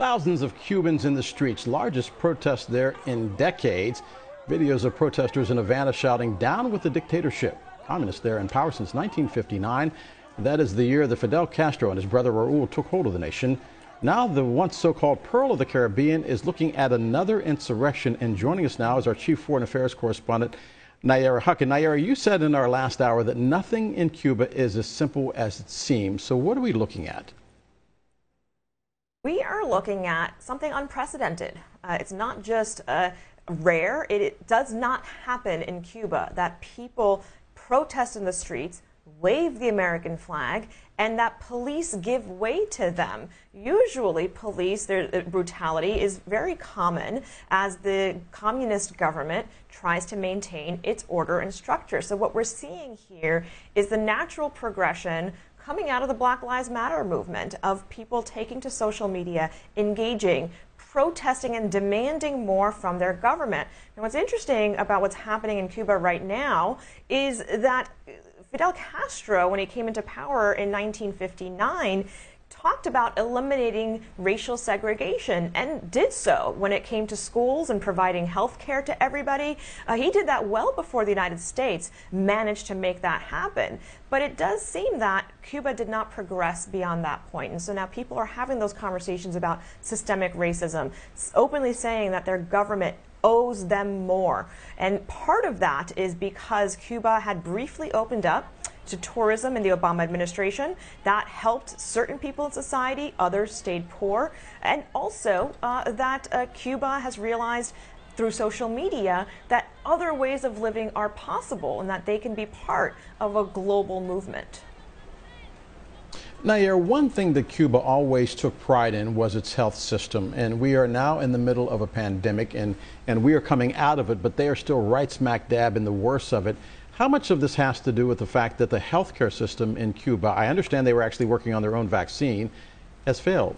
Thousands of Cubans in the streets, largest protest there in decades. Videos of protesters in Havana shouting, "Down with the dictatorship." Communists there in power since 1959. That is the year that Fidel Castro and his brother Raul took hold of the nation. Now the once so-called Pearl of the Caribbean is looking at another insurrection, and joining us now is our chief foreign affairs correspondent, Nayara Huck. And Nayara, you said in our last hour that nothing in Cuba is as simple as it seems. So what are we looking at? We are looking at something unprecedented. It's not just rare. It does not happen in Cuba that people protest in the streets, wave the American flag, and that police give way to them. Usually police, their brutality is very common as the communist government tries to maintain its order and structure. So what we're seeing here is the natural progression coming out of the Black Lives Matter movement of people taking to social media, engaging, protesting and demanding more from their government. And what's interesting about what's happening in Cuba right now is that Fidel Castro, when he came into power in 1959, talked about eliminating racial segregation and did so when it came to schools and providing health care to everybody. He did that well before the United States managed to make that happen. But it does seem that Cuba did not progress beyond that point. And so now people are having those conversations about systemic racism, openly saying that their government owes them more. And part of that is because Cuba had briefly opened up to tourism in the Obama administration. That helped certain people in society, others stayed poor. And also that Cuba has realized through social media that other ways of living are possible and that they can be part of a global movement. Nayara, one thing that Cuba always took pride in was its health system, and we are now in the middle of a pandemic, and we are coming out of it, but they are still right smack dab in the worst of it. How much of this has to do with the fact that the healthcare system in Cuba, I understand they were actually working on their own vaccine, has failed?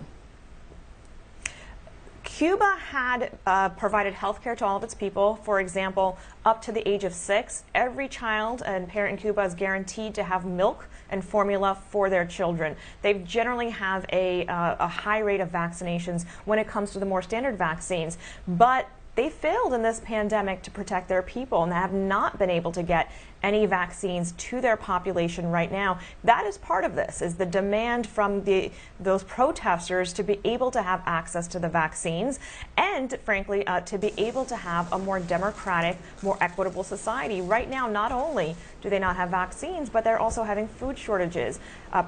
Cuba had provided health care to all of its people. For example, up to the age of 6, every child and parent in Cuba is guaranteed to have milk and formula for their children. They generally have a high rate of vaccinations when it comes to the more standard vaccines. But they failed in this pandemic to protect their people and have not been able to get any vaccines to their population right now. That is part of this, is the demand from those protesters to be able to have access to the vaccines and, frankly, to be able to have a more democratic, more equitable society. Right now, not only do they not have vaccines, but they're also having food shortages,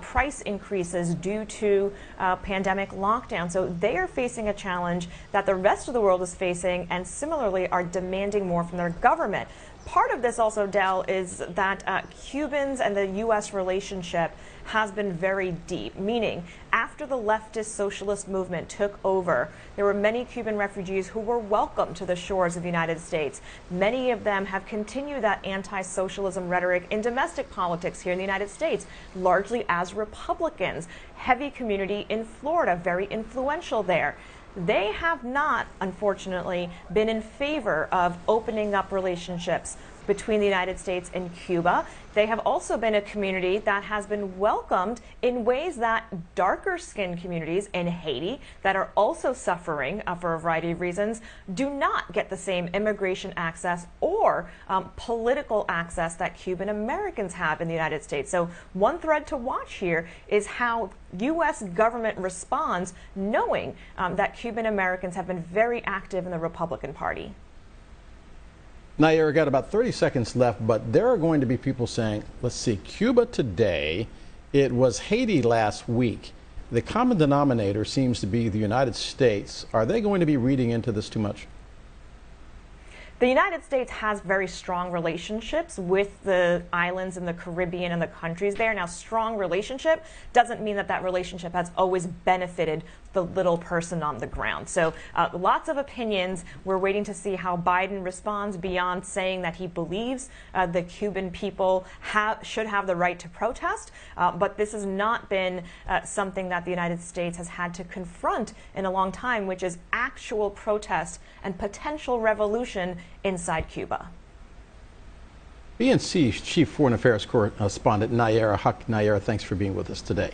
price increases due to pandemic lockdown. So they are facing a challenge that the rest of the world is facing and similarly are demanding more from their government. Part of this also, Del, is that Cubans and the U.S. relationship has been very deep, meaning after the leftist socialist movement took over, there were many Cuban refugees who were welcomed to the shores of the United States. Many of them have continued that anti-socialism rhetoric in domestic politics here in the United States, largely as Republicans. Heavy community in Florida, very influential there. They have not, unfortunately, been in favor of opening up relationships between the United States and Cuba. They have also been a community that has been welcomed in ways that darker-skinned communities in Haiti that are also suffering for a variety of reasons do not get the same immigration access or political access that Cuban Americans have in the United States. So one thread to watch here is how U.S. government responds, knowing that Cuban Americans have been very active in the Republican Party. Nayara, got about 30 seconds left, but there are going to be people saying, let's see, Cuba today, it was Haiti last week. The common denominator seems to be the United States. Are they going to be reading into this too much? The United States has very strong relationships with the islands in the Caribbean and the countries there. Now, strong relationship doesn't mean that that relationship has always benefited the little person on the ground. So lots of opinions. We're waiting to see how Biden responds beyond saying that he believes the Cuban people should have the right to protest. But this has not been something that the United States has had to confront in a long time, which is actual protest and potential revolution inside Cuba. BNC's Chief Foreign Affairs Correspondent Nayara Huck. Nayara, thanks for being with us today.